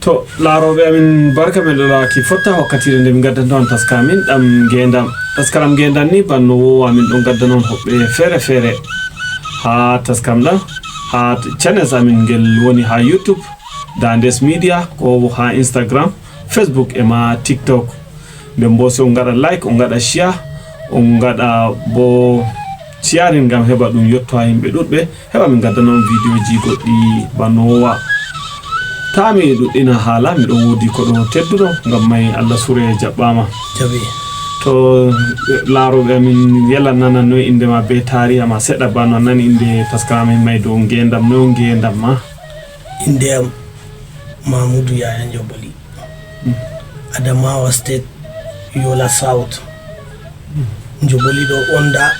to laaroɓe amin barka men ɗo laaki fotta wakkatire nde min gaddanto on taska min ɗam ngeendam taskaram ngeendam ni banno wowa min ɗon gadda noon hoɓɓe feere feere ha taskam ɗam ha channels amin ngel woni ha YouTube Dandes Media ko ha Instagram Facebook e ma TikTok nden bo so on gaɗa like on gaɗa share on gaɗa bo sharing ngam heɓa ɗum yetto ha yimɓe ɗuɗɓe heɓa min gadda noon vidéo ji goɗɗi banno wowa tami ɗuɗɗina haala miɗo wodi ko ɗo tedduɗo ngam may Allah sure jaɓɓama jaɓi to laaroɓe amin yelan nanan no indema be tariha ma seɗɗa bano nani inde taskaramin may dow ngeendam no ngeendam ma inde am Mahmood Yahya Njoboli Adamawa State Yola South Njoboli ɗo onda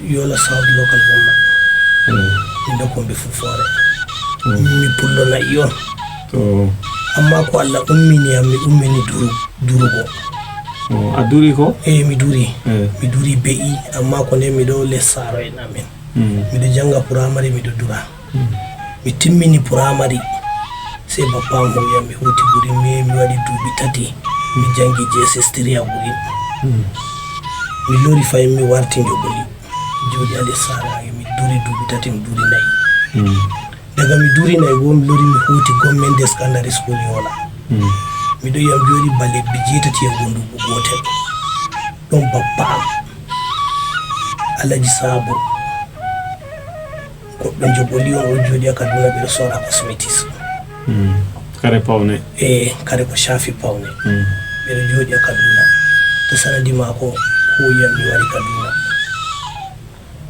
Yola South local government inde kombe Fufore mi pullo na iyon to amma ko Allah ummini am mi ummini durugo a duri ko mi duri be'i amma ko ne mi do lessaro en amen mi do janga primary mi do dura mi timmini primary sai babban hoya mi huti guri mi wadi dubi tati mi jangi JSS3 a guri mi lori fay mi warti Njoboli jodi ale sara mi duri dubi tati mi duri nayi daga mi duri nayi go mi lori mi huti government secondary school Yola mi do yam jodi balle bijitati e gondu gotel don babba Alaji Sabo ko don Njoboli on jodi Kaduna be sora cosmetics kare pawne kare ko shafi pawne be jodi Kaduna to sanadi mako ko yam mi wari Kaduna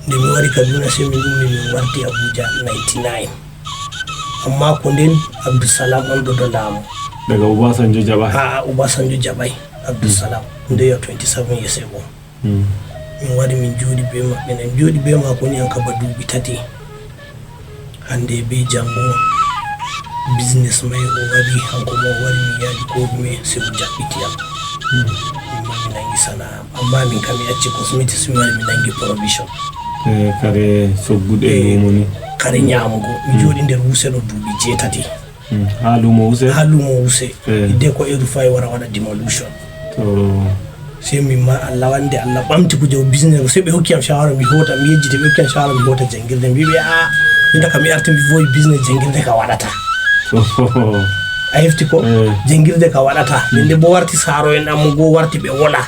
nde mi wari Kaduna sai mi dum mi warti Abuja 99 amma ko den Abdulsalam on do lamu daga Obasanjo Jabai Obasanjo Jabai Abdulsalam nde ya 27 years ago min wadi min jodi be ma benen jodi be ma ko ni an ka badubi tati hande be jango business mai o wadi hanko mo wari mi yaji ko me se o jabbiti am min nangi sana amma min kam yacci cosmetics mi wari min nangi provision kare so gude moni kare nyamugo mi jodi nder wuse do dubi jetati halumo wuse ide ko edu fay wara demolition to sai mi ma Allah wande Allah bamti kuje business sai be hokki am shawara mi hota mi yejjite be hokki am shawara mi hota jangirde mi be inda kam arti mi voy business jangirde ka wadata a hefti ko jangirde ka wadata nde bo warti saro en am go warti be wola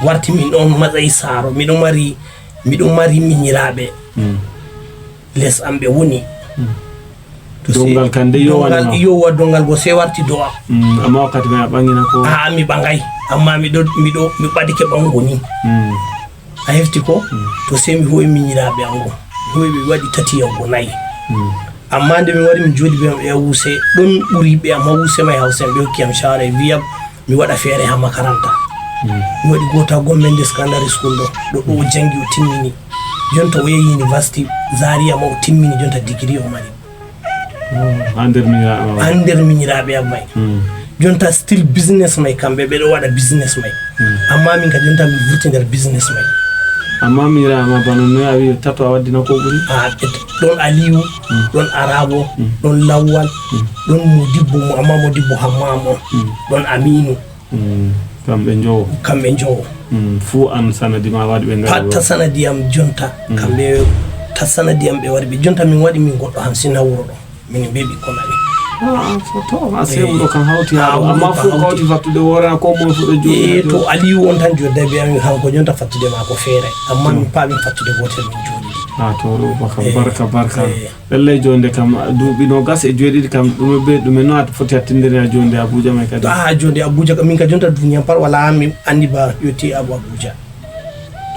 warti min on matsayi saro mi do mari minyirabe les ambe woni dongal kande yo dongal go se warti doa amma wakati ma bangina ko mi bangay amma mi badike bangoni a hefti ko to se mi hoy minyirabe ango hoy be wadi tati yango nayi amma nde mi wari mi jodi be am wuse don buri be am wuse mai hausa be hokki am shawara wiya mi wada fere ha makaranta mi wadi gota government secondary school do jangi o timmini jonta o yehi university Zaria mo timmini jonta degree o mari under minyirabe am mai jonta still business mai kambe be do wada business mai amma min ka jonta mi vurti der business mai amma mira ma banon no awi tato awadina ko buri don Aliyu don Arabo don Lawal don Modibo amma Modibo hammamo don Aminu kambe njowo fu an sanadi ma wadi be ngara ta sanadi am jonta kambe ta sanadi am be wadi be jonta min wadi min goddo hamsin hawro do min bebi ko nani to ase wuro kan hawti amma fu hawti fattude wora ko mo fu do jodi to Aliyu on tan jodde be am hanko jonta fattude ma ko fere amma min paabi fattude gotel min jodi to barka lallai jonde kam duubi no gas e joodi kam dum be dum no at foti attindere jonde Abuja mai kadi jonde Abuja min ka jonta duniya par wala mi andi ba yoti Abuja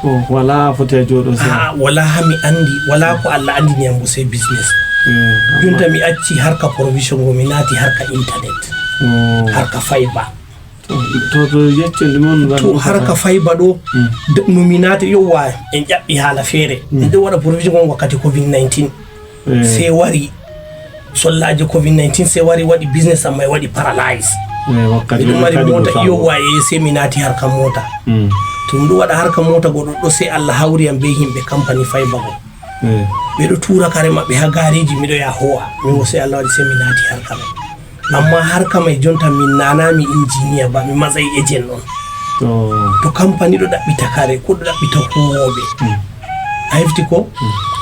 to wala foti jodo sa wala mi andi wala ko Allah andi ni ambo sai business jonta mi acci harka provision go minati harka internet harka fiber to yeccende mon to harka fiber do nominati yowa en jabbi hala fere nde wada provision go wakati covid-19 sai wari sollaje covid-19 sai wari wadi business am mai wadi paralyze wakati mari mota yowa sai minati harka mota to ndo wada harka mota go do sai Allah hawri am be himbe company fiber go be do tura kare mabbe ha gareji mi do ya howa mi wo sai Allah wadi sai minati harka mai amma harka mai jonta min nanami engineer ba mi matsayi agent non to company do dabbita kare ko do dabbita huwobe a hefti ko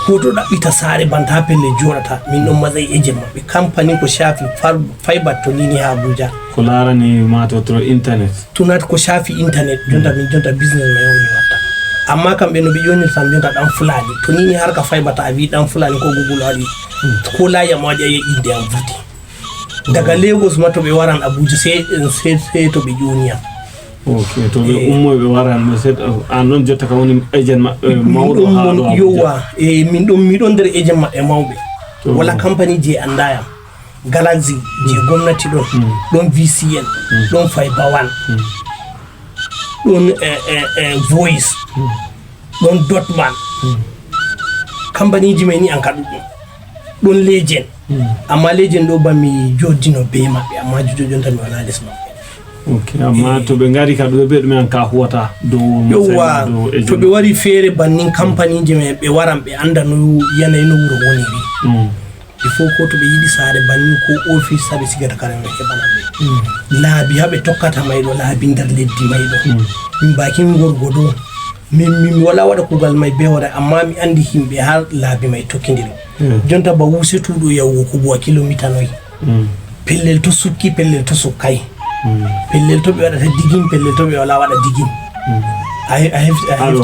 to dabbita sare banta pelle jorata min don matsayi agent mabbe company ko shafi fiber to nini ha Abuja ko larani mato tro internet tunat ko shafi internet jonta min jonta business mai on watta amma kambe no bi yoni sam jonta dan fulani to nini harka fiber ta abi dan fulani ko Google ali ko la ya maje ya inde am vuti daga Lagos ma to be waran Abuja sai to be junior okay to be ummo be waran mo set anon jotta ka woni agent mawdo ha do yowa min don der agent ma e mawbe wala company je andaya Galaxy je gomnati don VCN don Fiber One don Voice don Dotman company ji mai ni an kadu don Legend amma Legend do ba mi jodino be mabbe amma jojonta mi wala des mabbe okay amma to be ngari ka do be dum an ka huwata do yowa to be wari fere bannin company je me be waran be anda no yanayi no wuro woni ri il faut ko to be yidi sare bannin ko office sabe sigata kare me hebana be laabi habe tokkata maydo laabi ndar leddi maydo min bakin gorgodo min wala wada kugal may be wada amma mi andi himbe har laabi may tokkindiri jonta ba wusi tudo yawo ko bo kilomita noy pellel to sukki pellel to sukkay pellel to be wada digin pellel to be wala wada digin I have to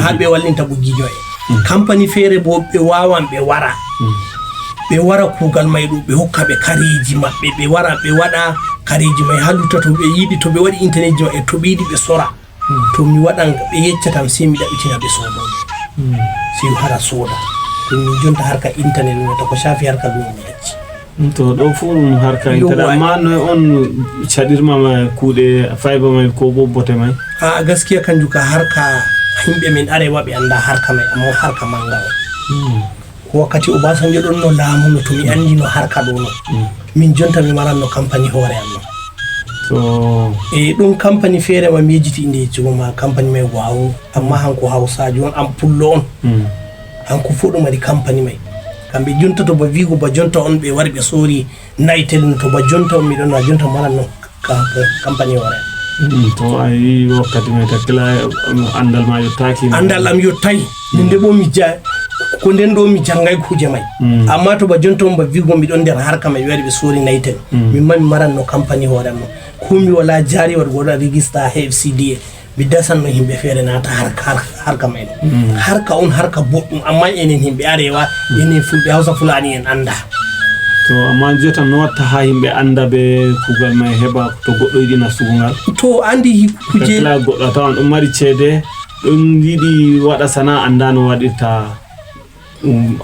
habe wallinta bugijo company fere bo be wawan be wara be wara kugal may do be hokka be kareji mabbe be wara be wada kareji may haluta to be yidi to be wadi internet jo e to be yidi be sora to mi wadan be yeccatam sai mi dabitina be sodo sai hara soda to mi jonta harka internet no to ko shafi harka do mi yacci to do fu harka internet amma no on chadirma ma kude fiber mai ko bobote mai a gaskiya kan juka harka himbe min arewa be anda harka mai amma harka manga ko wakati Obasanjo don no laamu no to mi andi no harka do no min jonta mi maran no company hore amno so dum company fere ma mejiti inde juma company mai wawu amma hanko Hausaji on am pullo on hanko fodo mari company mai kambe jonta to ba vigo ba jonta on be warbe sori nitel to ba jonta mi don na jonta maran no company hore to ay wakati mai takla andal ma yottaki andal am yottai nde bo mi ja ko nden do mi jangay kuje mai amma to ba jonto ba vigo mi don der harka mai wari be sori nitel mi mami maran no company hore mo ko mi wala jari war goda register FCDA mi dasan no himbe fere na ta harka mai harka on harka boddum amma enen himbe arewa enen fulbe Hausa Fulani en anda to amma jeta no watta ha himbe anda be kugal mai heba to goddo yidi nasugal to andi kuje la goddo tawan dum mari cede dum yidi wada sana anda no wadirta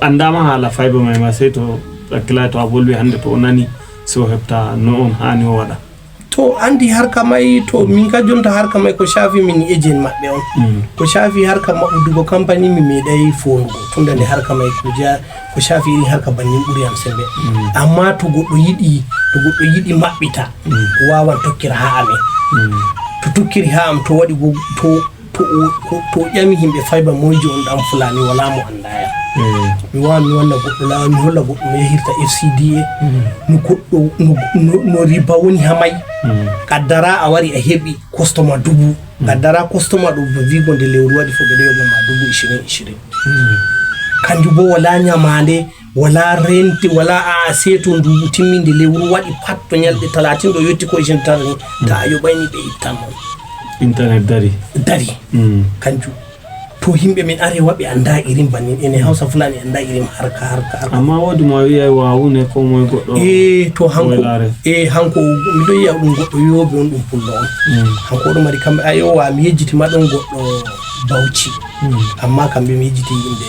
andama hala fiber mai ma sai to kila to abolbe hande to nani so hepta no on hani wada to andi harka mai to min ka jonta harka mai ko shafi min agent mabbe on ko shafi harka mabudugo company mi medai fonugo tunda ne harka mai ko shafi iri harka bannin buri am sembe amma to goddo yidi mabbita wawan tokkira ha ame to tokkiri ha am to wadi go to yami himbe fiber mojo on dan Fulani wala mo andaya mi wonna goddo la mi holla goddo me hirta FCDA no goddo no riba woni hamay kaddara a wari a hebi customer dubu kaddara customer do vigo de lewru wadi fo bedo yoba ma dubu 20 kanju bo wala nyamande wala renti wala a seto dubu timminde lewru wadi patto nyalde 30 do yotti ko jentarni ta ayo bayni be ittamon internet dari kanju to himbe min arewa be anda irin bannin ene Hausa Fulani anda irin harka amma wadu ma wiya wawu ne ko moy goddo to hanko mi do yiya dum goddo yobe on dum pullo on hanko do mari kambe ayo wa mi yejiti ma don goddo Bauchi amma kambe mi yejiti inde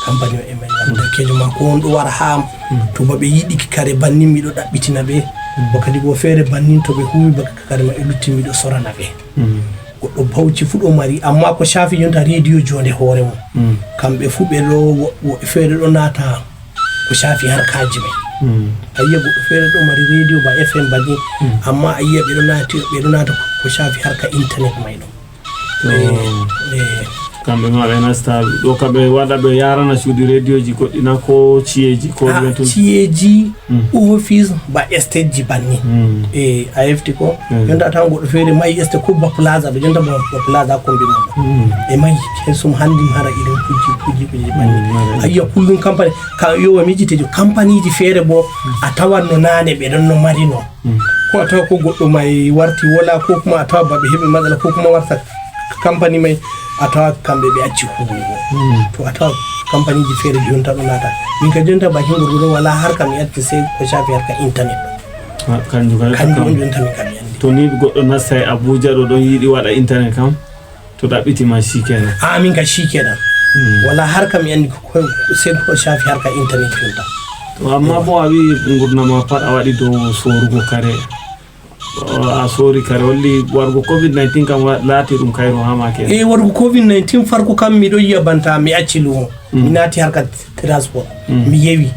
company o emen da kejo ma ko on do war ha to babe yidi kare bannin mi do dabbitina be bakadi go fere bannin to be huwi baka kare ma ilutti mi do sorana be goddo Bauchi fudo mari amma ko shafi yonta radio jonde hore mo kambe fu be do fere do nata ko shafi harkaji mai ayya goddo fere do mari radio ba FM badi amma ayya be do nata ko shafi harka internet mai do kamɓe ma ɓe nasta ɗo kamɓe waɗa ɓe yarana suudi radio ji goɗɗina ko ciyeji ko ciyeji office ba estate ji banni a hefti ko jonta a tawan goɗɗo feere mayi estate ko ba plaza ɗo jonta ba plaza kombi mum e mayi hesum handi hara irin kuji banni ayiya kullum company ka yowa mijitejo company ji feere bo a tawan no nane ɓe ɗon no mari no ko a tawa ko goɗɗo may warti wala ko kuma a tawa ba ɓe heɓi matsala ko kuma warta company may a tawa kamɓe ɓe acci huwugo to a tawa compagnie ji feere jonta ɗo nata min ka jonta bakin gurgudo wala harka mi atti sey ko shafi harka internet kanjum on jonta min kam yandi to ni goɗɗo nasta e Abuja ɗo ɗon yiɗi waɗa internet kam to ɗaɓɓitima shikenan min ka shikenan wala harka mi andi sey ko shafi harka internet jonta to amma bo a wi gurdama pat a waɗi dow sorugo kare a sori kare holli wargo covid-19 kam laati ɗum kayru ha ma ke wargo covid-19 farko kam miɗo yiya banta mi acci lumo mi naati harka transport mi yewi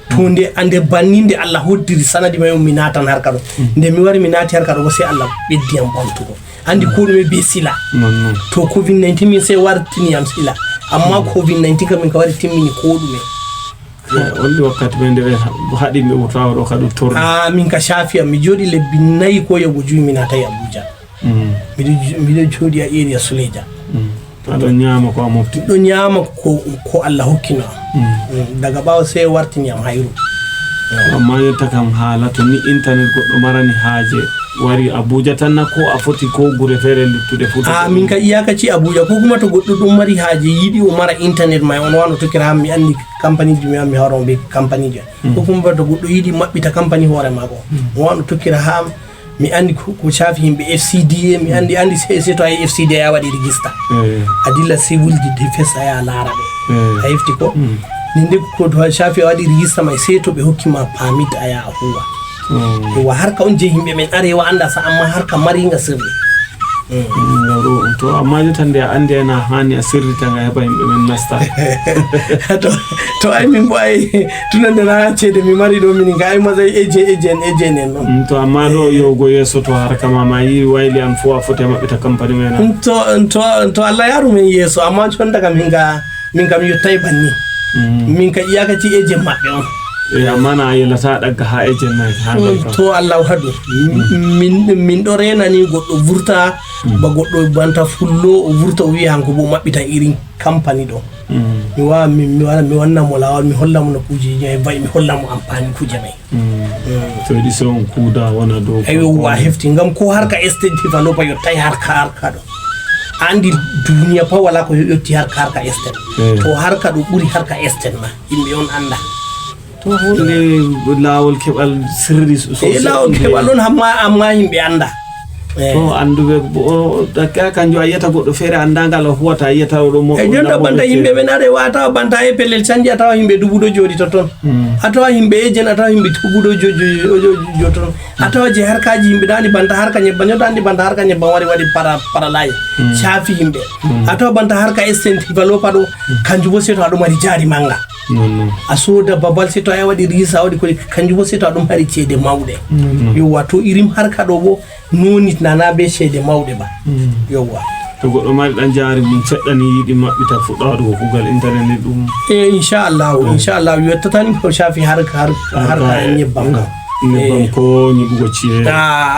to nde ande banninde Allah hoddiri sanadi may mi natan harka ɗo nde mi wari mi naati harka ɗo bo sey Allah ɓeddiyam ɓamtugo andi ko ɗume be sila to covid-19 min sey wartiniyam sila amma covid-19 kam min ka wari timmini ko ɗume holli wakkati ɓe nde ɓe haɗi ɓe ɓurtawa ɗo kadu torni min ka shafiya mi jooɗi lebbi 4 ko yago 5 mi natayi Abuja miɗo jooɗi a area Suleja aɗon ñaama ko a mofti ɗo ñaama ko Allah hokkino daga ɓawa sey wartiniyam hayru amma yetta kam haala to ni internet goɗɗo marani haaje wari Abuja tan na ko a foti ko gure feere luttude futa min ka iyakaci Abuja ko kuma to goɗɗo ɗum mari haaje yiɗi o mara internet may on wano tokkira ham mi andi compagnie ji mi mi hawron be compagnie ji ko kuma to goɗɗo yiɗi maɓɓita compagnie hoore maako o wano tokkira ham mi andi ko shafi himɓe FCDA mi andi sey to ay FCDA a waɗi register a dilla civil defense aya laara ɓe a hefti ko ni nde ko to shafi a waɗi register may sey to ɓe hokkima permit aya a huwa wa harka on je himɓe men arewa anda sa amma harka maringa sirri to amma jotan nde a andi ena hani a sirritanga heɓa yimɓe men nasta to ay min bo ay tunande na ceede mi mari ɗo min ga ay masay ejen en noon to amma ɗo yowgo yeeso to harka ma yi wayli an fo a foti a maɓɓita compagnie men to Allah yaru men yeeso amma jonta kam min kam yottay banni min ka iyakaci ejen maɓɓe on amma na yelata ɗagga ha ejen nay to Allah haɗu min ɗo renani goɗɗo vurta ba goɗɗo banta fullo o vurta o wiya hanko bo maɓɓita irin compagnie ɗo mi wawa mi wannamo lawol mi hollamo no kujeji ay bayi mi hollamo ampani kuje may to yiɗi so on kuuda wona dow aywa hefti ngam ko harka estate développement yottay harka ɗo andi duniya pa wala ko yotti harka estate to harka ɗo ɓuri harka estate ma yimɓe on anda to holle lawol keɓal sirri lawol keɓal on amma yimɓe anda to anduɓe dakka kanjum a yiyata goɗɗo feere andangal o huwata a yiyata oɗo mo jonta banta yimɓe ɓe narewa a tawa banta e pellel canji a tawa yimɓe dubuɗo jooɗi toton a tawa yimɓe ejen a tawa yimɓe dubuɗo joton a tawa je harkaji yimɓe ɗo andi banta harka ñebban jonta andi banta harka ñebban wari waɗi paralaye caafi yimɓe a tawa banta harka estate développement ɗo kanjum bo seto aɗo mari jaari manga a soda babal seto a waɗi risa waɗi koɗi kanjum bo seto aɗum mari ceede mawɗe yowa to irim harka ɗo bo noni nana be ceede mawɗe ba yowa to goɗɗo mari ɗan jaari mum seɗɗani yiɗi maɓɓita fuɗɗa waɗugo kuugal internet ni ɗum inchallah yettatani ko shafi harka ñebbam kam nebbam ko ñiɓugo ciye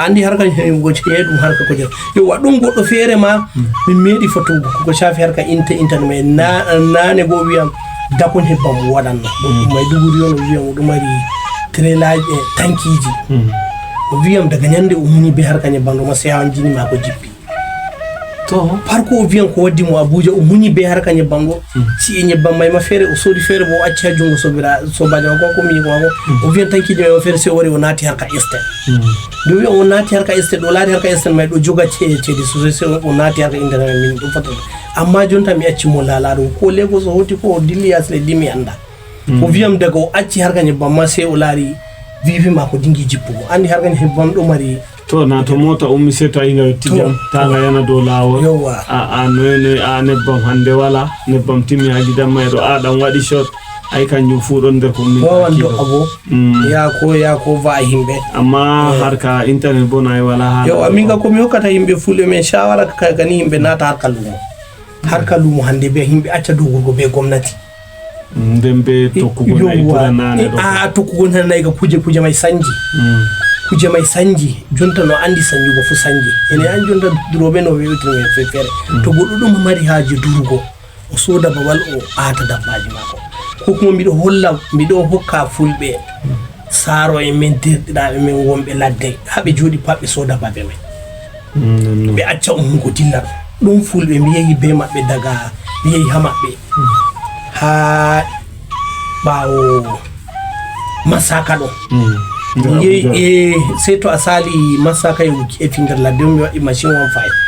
andi harka ñiɓugo ciye ɗum harka ko yowa ɗum goɗɗo feere ma min meeɗi fotugo ko shafi harka internet mais nane goo wiyam dakon hebbam waɗanno ɗum Maiduguri on o wiyam oɗo mari trailaji tankiji o wiyam daga ñande o muni be harka ñebbam ɗo ma sey hawan jini mako jippi to farko o wiyam ko waddi mo Abuja o muni be harka ñebbam ɗo ci'e ñebbam may ma feere o soodi feere bo o acci ha jungo sobajo mako ko mini mako o wiyam tankiji may ma feere sey o wari o naati harka estate nde wiyam o naati harka estate o laati harka estate may ɗo joga ceede sosai sey o naati harka internet min ɗum fata amma jonta mi acci mo laalaɗum ko Lagos o hoti ko o dilli yasle di mi anda o wiyam daga o acci harka ñebbam ma sey o laari wifi mako dingi jippugo andi harka ñebbam ɗo mari to na to mota ummi sey to a yinga yettijam taga yana dow laawol a noyne a nebbam hande wala nebbam timmi ha gidan mayɗo a ɗan waɗi shot ay kanjum fuu ɗon nder ko min wawan do abo ya ko va himɓe amma harka internet bo nayi wala ha yo min ga komi hokkata yimɓe fulɓe men shawara kani yimɓe nata harka lumo harka lumo hande be himbe acca dogurgo be gomnati dembe tokkugo nay turanane do tokkugo nay ga kuje mai sanji kuje mai sanji jonta no andi sanjugo fu sanji ene an jonta durobe no wewtino fefere to goddo dum mari haaji durugo o soda babal o ata dabbaji mako ko kuma mido hokka fulbe saro e men dirɗiɗaɓe men wonɓe ladde haɓe jooɗi pat ɓe soda babe men ɓe acca ummugo dilla ɗum fulɓe mi yehi be maɓɓe daga mi yehi ha maɓɓe ha ɓawo masaka ɗo mi yehi sey to a sali masaka e fingar ladde mi waɗi machine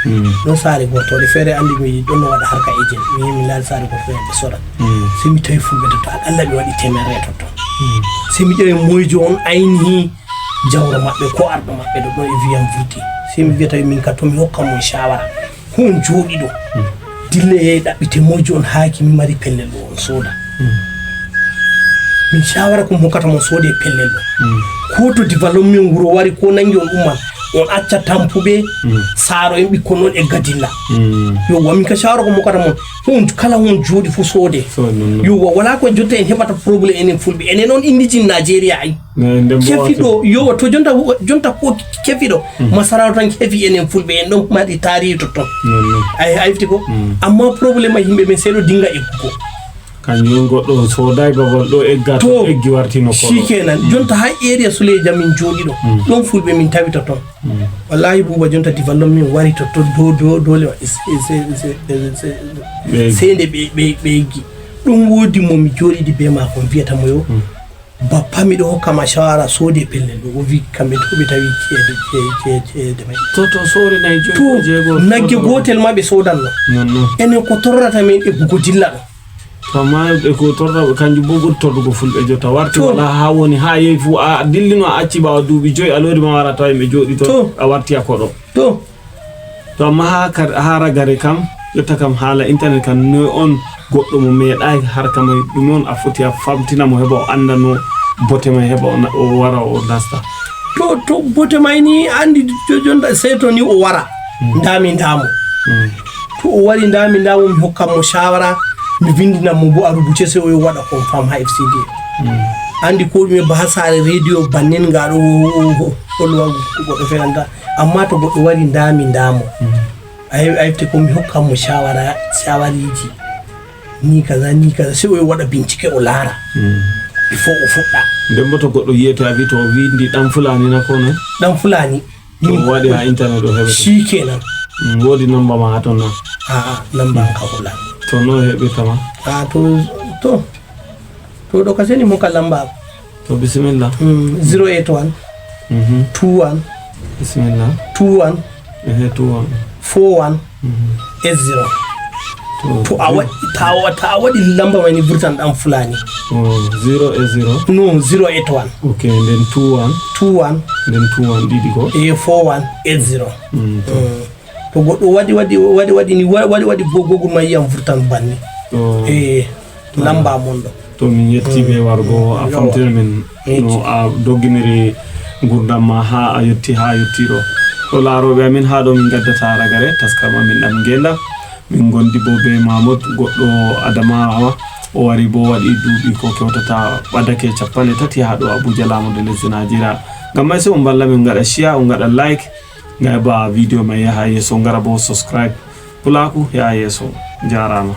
15 ɗon saare gortoɗe feere andi mi ɗon no waɗa harka agent mi yehi mi laali saare gortoɗe ɓe sorat sey mi tawi fulɓe to aɗalla ɓe waɗi temerre totton sey mi ƴeewi moyjo on ainihi jawro maɓɓe ko arɗo maɓɓe ɗo ɗon e wiyam vurti sey mi wiyata min ka to mi hokka mon shawara hon jooɗi ɗo dille e ɗaɓɓite moyjo on haaki mi mari pellel ɗo on sooda min shawara ko mi hokkata mon soode e pellel ɗo ko to développement wuro wari ko nangi on umman on acca tampuɓe saaro en ɓikkon noon e gadilla yowa min ka shawara ko mi hokkata mon hon kala hon jooɗi fo soode yowa wala ko jotta en heɓata probléme enen fulɓe enen on indijin Nigeria ay kefiɗo yowa to jonta ko kefiɗo masarauta tan kefi enen fulɓe en ɗon mari tarihi totton ay hayfti ko amma probléme ay yimɓe men seyɗo dinga eggugo kañum goɗɗo soday babal ɗo egga to eggi wartino ko shikenan jonta ha area suleja min jooɗi ɗo ɗon fulɓe min tawi totton wallahi buuba jonta développement wari totton dole sende ɓe eggi ɗum woodi mo mi jooɗidi be mako wiyata mo yo bappa miɗo hokkama shawara soode pellel ɗo o wi kamɓe to ɓe tawi ceede may to sori nay to nagge gotel ma ɓe sodanno enen ko torrata men eggugo dilla ɗo amma e ko torraɓe kanjum bo ɓuri tordugo fulɓe jotta warti wala ha woni ha yehi fu a dillino a acci ɓawa duuɓi 5 alori ma wara tawi ɓe jooɗi to a warti a koɗo to amma ha ragare kam jotta kam haala internet kam no on goɗɗo mo meeɗai harka may ɗum on a foti a famtina mo heɓa o anda no bote may heɓa o wara o nasta to bote may ni andi jonta sey to ni o wara ndami ndamo to o wari ndami ndamo mi hokkam mo shawara mi vindina mo bo a rubuce sey o yo waɗa kon fam ha FCD andi ko ɗume ba ha saare radio bannen ngaɗo holwa goɗɗo fenanta amma to goɗɗo wari ndami ndamo a hefte ko mi hokkam mo shawariji ni kaza sey o yo waɗa bincike o laara before o fuɗɗa nden bo to goɗɗo yiyete a wi to o windi ɗan fulani na ko non ɗan fulani to waɗi ha internet o heɓata shikenan woodi number ma ha ton na number an ka hola to no heɓirtama to ɗo ka seni mon ka lamba to bisimilla 081 21 bisimilla 21 21 41 80 to a waɗi lamba mai ni vurtan ɗan fulani 0 no 081 ok nden 21 nden 21 ɗiɗi ko 41 80 to goɗɗo waɗi ni waɗi gogol ma yiyam vurtan banni lamba mon ɗo to min yettiɓe wargo a famtina min no a dogginiri gurdam ma ha a yettiɗo to laaroɓe amin ha ɗo min gaddata ragare taskama min ɗam Ngeedam min gondi bo be Mahmood goɗɗo Adamawa o wari bo waɗi duuɓi ko kewtata ɓadake 30 ha ɗo Abuja laamude lesdi Nigeria ngam may so on balla min gaɗa share on gaɗa like ngay ba video may yaha yeeso ngara bo subscribe pulaku yaha yeeso jarama.